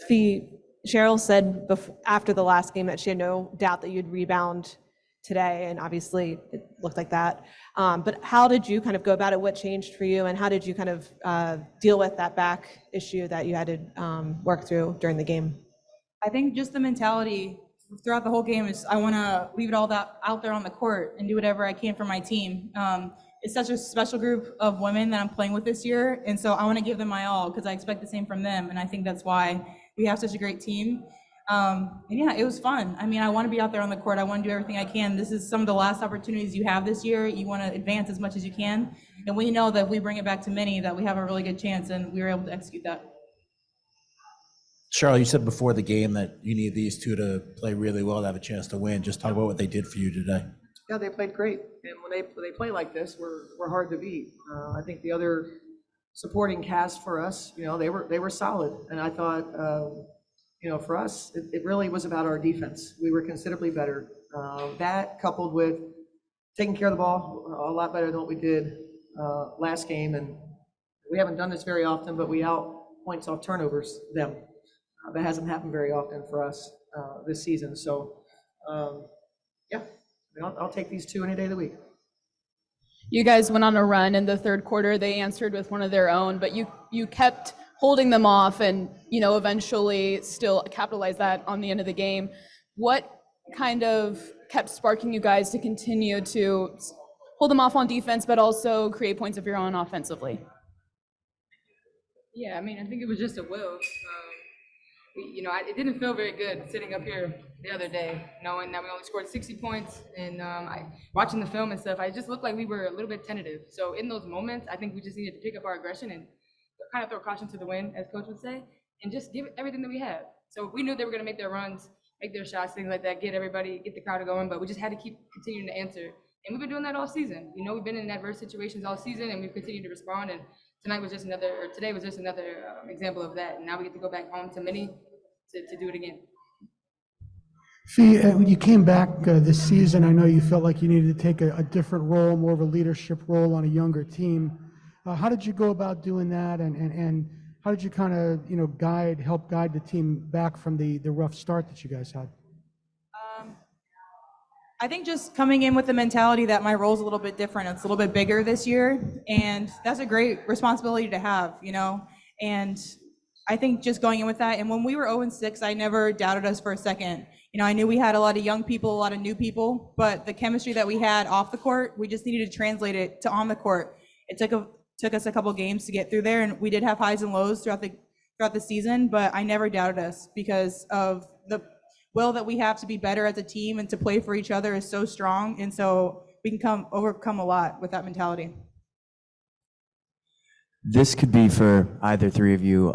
Cheryl said after the last game that she had no doubt that you'd rebound today, and obviously it looked like that. But how did you kind of go about it? What changed for you, and how did you kind of deal with that back issue that you had to work through during the game? I think just the mentality throughout the whole game is I want to leave it all that out there on the court and do whatever I can for my team. It's such a special group of women that I'm playing with this year, and so I want to give them my all because I expect the same from them, and I think that's why we have such a great team. And yeah, it was fun. I mean, I want to be out there on the court. I want to do everything I can. This is some of the last opportunities you have this year. You want to advance as much as you can, and we know that if we bring it back to many, that we have a really good chance, and we were able to execute that. Cheryl, you said before the game that you need these two to play really well to have a chance to win. Just talk about what they did for you today. Yeah, they played great, and when they play like this, we're hard to beat. I think the other supporting cast for us, they were solid, and I thought, for us, it really was about our defense. We were considerably better. That coupled with taking care of the ball a lot better than what we did last game, and we haven't done this very often, but we out points off turnovers them. That hasn't happened very often for us this season. So, yeah, I'll take these two any day of the week. You guys went on a run in the third quarter. They answered with one of their own, but you kept holding them off and, eventually still capitalized that on the end of the game. What kind of kept sparking you guys to continue to hold them off on defense, but also create points of your own offensively? Yeah, I mean, I think it was just a will. It didn't feel very good sitting up here the other day, knowing that we only scored 60 points, and watching the film and stuff, I just looked like we were a little bit tentative. So in those moments, I think we just needed to pick up our aggression and kind of throw caution to the wind, as coach would say, and just give everything that we have. So we knew they were going to make their runs, make their shots, things like that, get the crowd going, but we just had to keep continuing to answer. And we've been doing that all season. We've been in adverse situations all season, and we've continued to respond. And today was just another example of that. And now we get to go back home to Minnie to do it again. Fee, when you came back this season, I know you felt like you needed to take a different role, more of a leadership role on a younger team. How did you go about doing that, and how did you kind of help guide the team back from the rough start that you guys had? I think just coming in with the mentality that my role is a little bit different. It's a little bit bigger this year, and that's a great responsibility to have, and I think just going in with that. And when we were 0-6, I never doubted us for a second. I knew we had a lot of young people, a lot of new people, but the chemistry that we had off the court, we just needed to translate it to on the court. It took us a couple games to get through there, and we did have highs and lows throughout the season, but I never doubted us because of the will that we have to be better as a team and to play for each other is so strong, and so we can overcome a lot with that mentality. This could be for either three of you.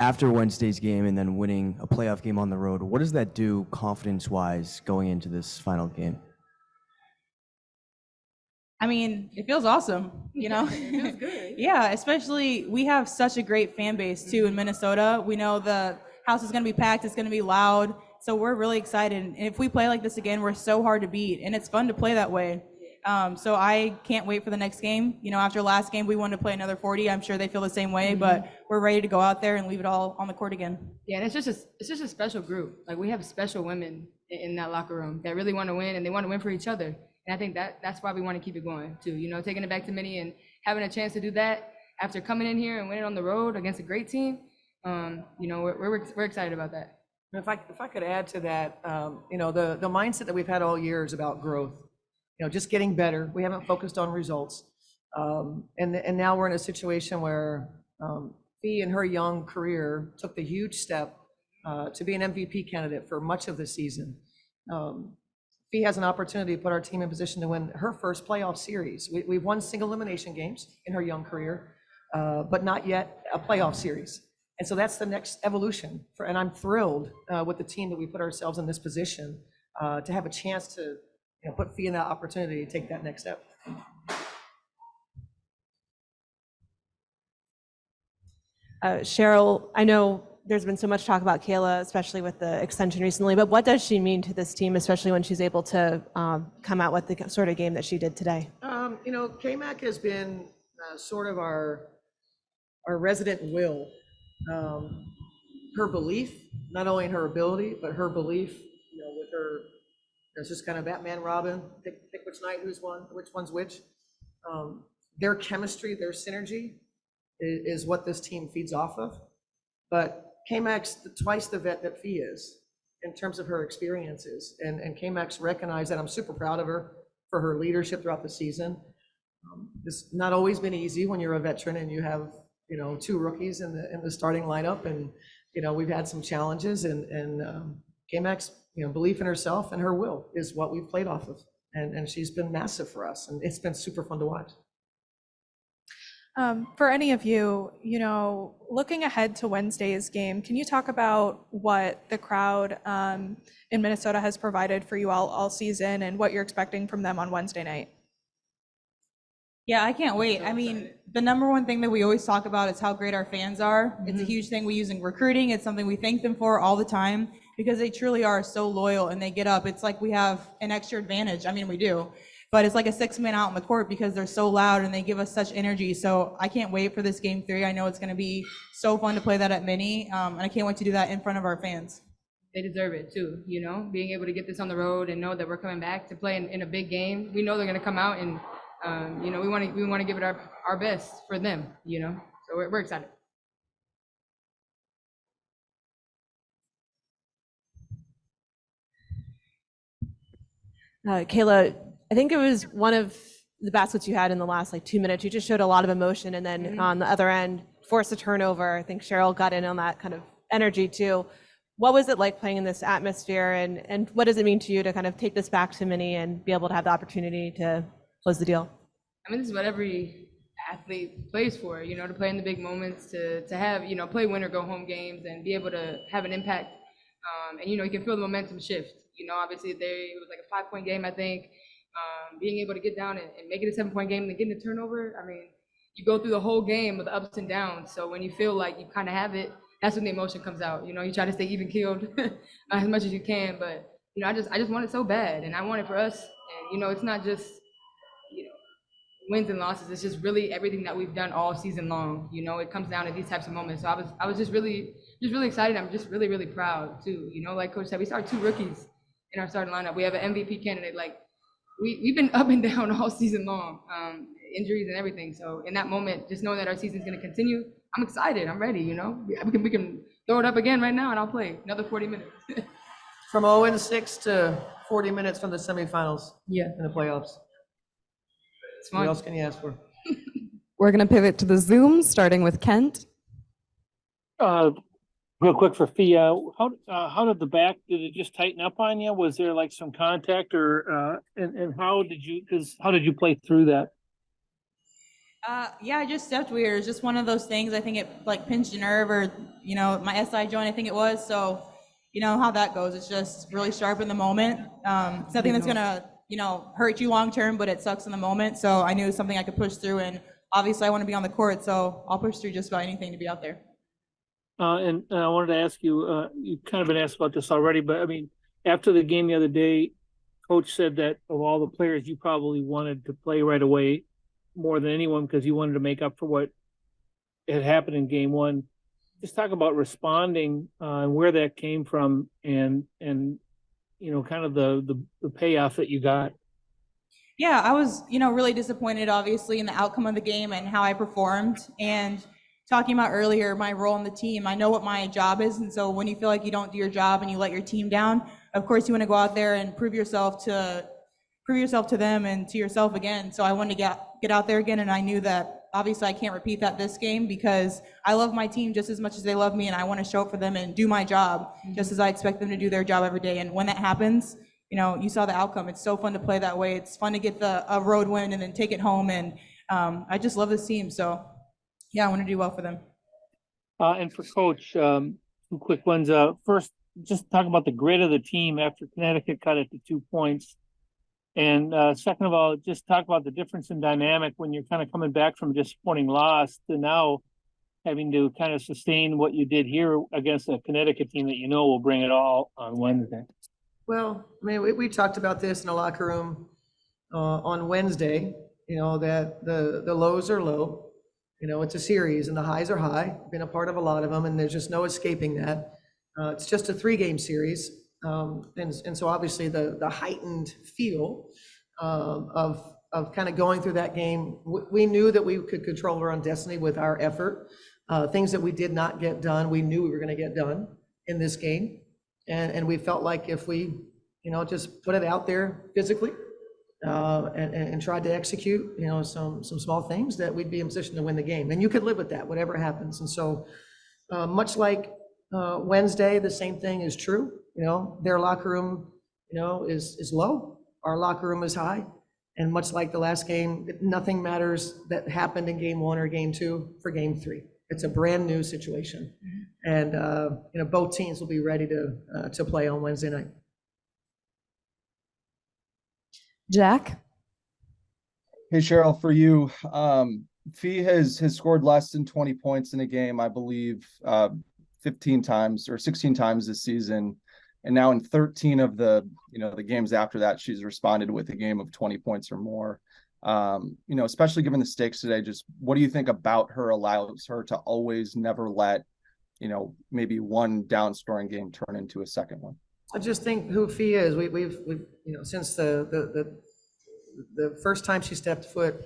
After Wednesday's game and then winning a playoff game on the road, what does that do confidence-wise going into this final game? I mean, it feels awesome, It feels good. Yeah, especially we have such a great fan base too in Minnesota. We know the house is going to be packed, it's going to be loud, so we're really excited. And if we play like this again, we're so hard to beat, and it's fun to play that way. So I can't wait for the next game. After last game, we wanted to play another 40. I'm sure they feel the same way, but we're ready to go out there and leave it all on the court again. Yeah, and it's just a special group. Like, we have special women in that locker room that really want to win, and they want to win for each other. And I think that's why we want to keep it going too. Taking it back to Minnie and having a chance to do that after coming in here and winning on the road against a great team. We're excited about that. If I could add to that, the mindset that we've had all year is about growth. Just getting better. We haven't focused on results, and now we're in a situation where Fee in her young career took the huge step to be an MVP candidate for much of the season. Fee has an opportunity to put our team in position to win her first playoff series. We've won single elimination games in her young career, but not yet a playoff series. And so that's the next evolution. And I'm thrilled with the team that we put ourselves in this position to have a chance to put Fee in that opportunity to take that next step. Cheryl, I know there's been so much talk about Kayla, especially with the extension recently, but what does she mean to this team, especially when she's able to come out with the sort of game that she did today? K-Mac has been sort of our resident will. her belief, not only in her ability, but her belief, with her, it's just kind of Batman, Robin, pick which night, which one's which. Their chemistry, their synergy is what this team feeds off of. But K-Max, twice the vet that Fee is in terms of her experiences. And K-Max recognized that. I'm super proud of her for her leadership throughout the season. It's not always been easy when you're a veteran and you have, 2 rookies in the starting lineup. And, we've had some challenges, and K-Max, belief in herself and her will is what we've played off of. And she's been massive for us, and it's been super fun to watch. For any of you, looking ahead to Wednesday's game, can you talk about what the crowd in Minnesota has provided for you all season and what you're expecting from them on Wednesday night? Yeah, I can't wait. I mean, the number one thing that we always talk about is how great our fans are. It's a huge thing we use in recruiting. It's something we thank them for all the time because they truly are so loyal and they get up. It's like we have an extra advantage. I mean, we do, but it's like a 6-man out in the court because they're so loud and they give us such energy. So I can't wait for this game 3. I know it's going to be so fun to play that at Mini, and I can't wait to do that in front of our fans. They deserve it too, being able to get this on the road and know that we're coming back to play in a big game. We know they're going to come out and we want to give it our best for them, so we're excited. Kayla, I think it was one of the baskets you had in the last 2 minutes. You just showed a lot of emotion, and then on the other end, forced a turnover. I think Cheryl got in on that kind of energy too. What was it like playing in this atmosphere, and what does it mean to you to kind of take this back to Mini and be able to have the opportunity to close the deal? I mean, this is what every athlete plays for, to play in the big moments, to have, play win or go home games and be able to have an impact. And, you can feel the momentum shift. Obviously it was like a 5-point game, I think. Being able to get down and make it a 7-point game and then getting a turnover, I mean, you go through the whole game with the ups and downs. So when you feel like you kind of have it, that's when the emotion comes out. You try to stay even keeled as much as you can. But, I just want it so bad. And I want it for us. And, it's not just, wins and losses. It's just really everything that we've done all season long. It comes down to these types of moments. So I was just really excited. I'm just really, really proud too. Like Coach said, we started 2 rookies in our starting lineup. We have an MVP candidate. Like we've been up and down all season long, injuries and everything. So in that moment, just knowing that our season's going to continue, I'm excited. I'm ready. We can throw it up again right now, and I'll play another 40 minutes. From 0-6 to 40 minutes from the semifinals. Yeah. In the playoffs. It's What fun. else can you ask for? We're going to pivot to the Zoom, starting with Kent. Real quick for Fia, how did the back, did it just tighten up on you? Was there some contact or, and how did you play through that? Yeah, I just stepped weird. It's just one of those things. I think it pinched a nerve or, my SI joint, I think it was. So, how that goes. It's just really sharp in the moment. It's nothing that's going to, hurt you long term, but it sucks in the moment. So I knew it was something I could push through, and obviously I want to be on the court, so I'll push through just about anything to be out there. And I wanted to ask you, you've kind of been asked about this already, but I mean, after the game the other day, Coach said that of all the players, you probably wanted to play right away more than anyone because you wanted to make up for what had happened in game 1. Just talk about responding and where that came from and kind of the payoff that you got. Yeah, I was, really disappointed, obviously, in the outcome of the game and how I performed. And talking about earlier, my role in the team, I know what my job is. And so when you feel like you don't do your job and you let your team down, of course, you want to go out there and prove yourself to them and to yourself again. So I wanted to get out there again. And I knew that obviously I can't repeat that this game because I love my team just as much as they love me. And I want to show up for them and do my job just as I expect them to do their job every day. And when that happens, you saw the outcome. It's so fun to play that way. It's fun to get a road win and then take it home. And I just love this team. So yeah, I want to do well for them. And for Coach, 2 quick ones. First, just talk about the grit of the team after Connecticut cut it to 2 points. And second of all, just talk about the difference in dynamic when you're kind of coming back from a disappointing loss to now having to kind of sustain what you did here against a Connecticut team that will bring it all on Wednesday. Well, I mean, we talked about this in the locker room on Wednesday, that the lows are low It's a series and the highs are high, been a part of a lot of them, and there's just no escaping that. It's just a 3-game series. And so obviously the heightened feel of kind of going through that game, we knew that we could control our own destiny with our effort. Things that we did not get done, we knew we were going to get done in this game. And we felt like if we, just put it out there physically, and tried to execute, some small things, that we'd be in position to win the game. And you could live with that, whatever happens. And so much like Wednesday, the same thing is true. Their locker room, is low. Our locker room is high. And much like the last game, nothing matters that happened in game 1 or game 2 for game 3. It's a brand new situation. And, both teams will be ready to play on Wednesday night. Jack? Hey, Cheryl, for you, Fee has scored less than 20 points in a game, I believe, 15 times or 16 times this season. And now in 13 of the games after that, she's responded with a game of 20 points or more. Especially given the stakes today, just what do you think about her allows her to always never let, maybe one down scoring game turn into a second one? I just think who Fee is, we've since the first time she stepped foot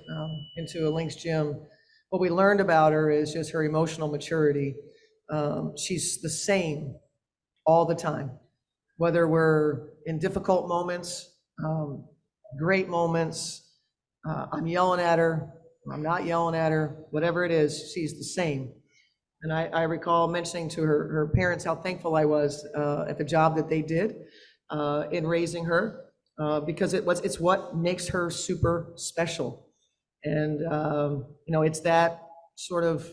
into a Lynx gym, what we learned about her is just her emotional maturity. She's the same all the time, whether we're in difficult moments, great moments, I'm yelling at her, I'm not yelling at her, whatever it is, she's the same. And I recall mentioning to her parents how thankful I was at the job that they did in raising her, because it's what makes her super special. And, it's that sort of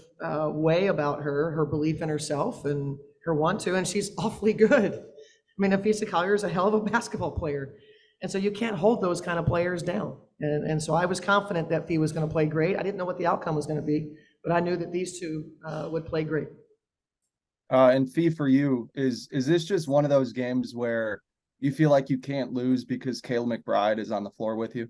way about her belief in herself and her want to, and she's awfully good. I mean, Napheesa Collier is a hell of a basketball player. And so you can't hold those kind of players down. And so I was confident that Fee was going to play great. I didn't know what the outcome was going to be, but I knew that these two would play great. And Fee, for you, is this just one of those games where you feel like you can't lose because Kayla McBride is on the floor with you?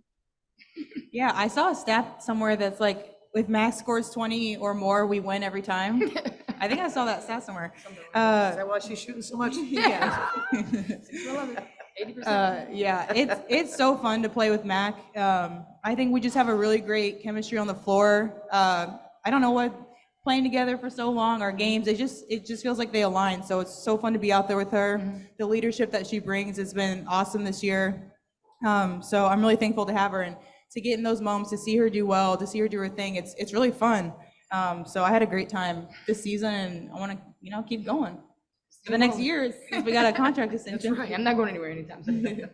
Yeah, I saw a stat somewhere that's like, if Max scores 20 or more, we win every time. I think I saw that stat somewhere. Is that why she's shooting so much? Yeah. 80%. Yeah, it's so fun to play with Mac. I think we just have a really great chemistry on the floor. I don't know what, playing together for so long, our games, it just feels like they align. So it's so fun to be out there with her. The leadership that she brings has been awesome this year. So I'm really thankful to have her and to get in those moments, to see her do well, to see her do her thing. It's really fun. So I had a great time this season, and I want to keep going for the next years. We got a contract extension. Right. I'm not going anywhere anytime soon.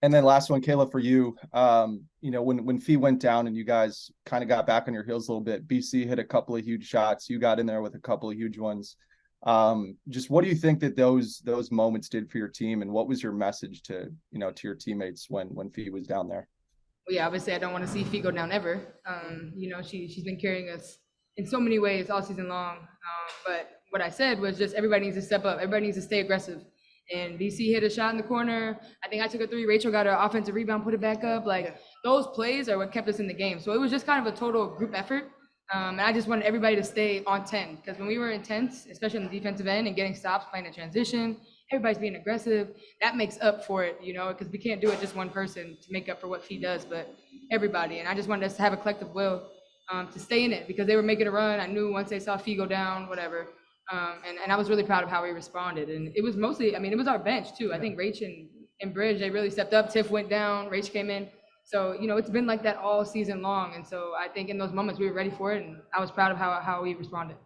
And then last one, Kayla, for you, when Fee went down and you guys kind of got back on your heels a little bit, BC hit a couple of huge shots. You got in there with a couple of huge ones. Just what do you think that those moments did for your team, and what was your message to your teammates when Fee was down there? Well, yeah, obviously I don't want to see Fee go down ever. She's been carrying us in so many ways all season long. But what I said was just everybody needs to step up. Everybody needs to stay aggressive. And BC hit a shot in the corner. I think I took a 3. Rachel got an offensive rebound, put it back up. Those plays are what kept us in the game. So it was just kind of a total group effort. And I just wanted everybody to stay on 10. Because when we were intense, especially on the defensive end and getting stops, playing in transition, everybody's being aggressive. That makes up for it, because we can't do it just one person to make up for what Fee does, but everybody. And I just wanted us to have a collective will to stay in it, because they were making a run. I knew once they saw Fee go down, whatever. And I was really proud of how we responded. And it was mostly, it was our bench too. I think Rach and Bridge, they really stepped up. Tiff went down, Rach came in. So, it's been like that all season long. And so I think in those moments we were ready for it, and I was proud of how we responded.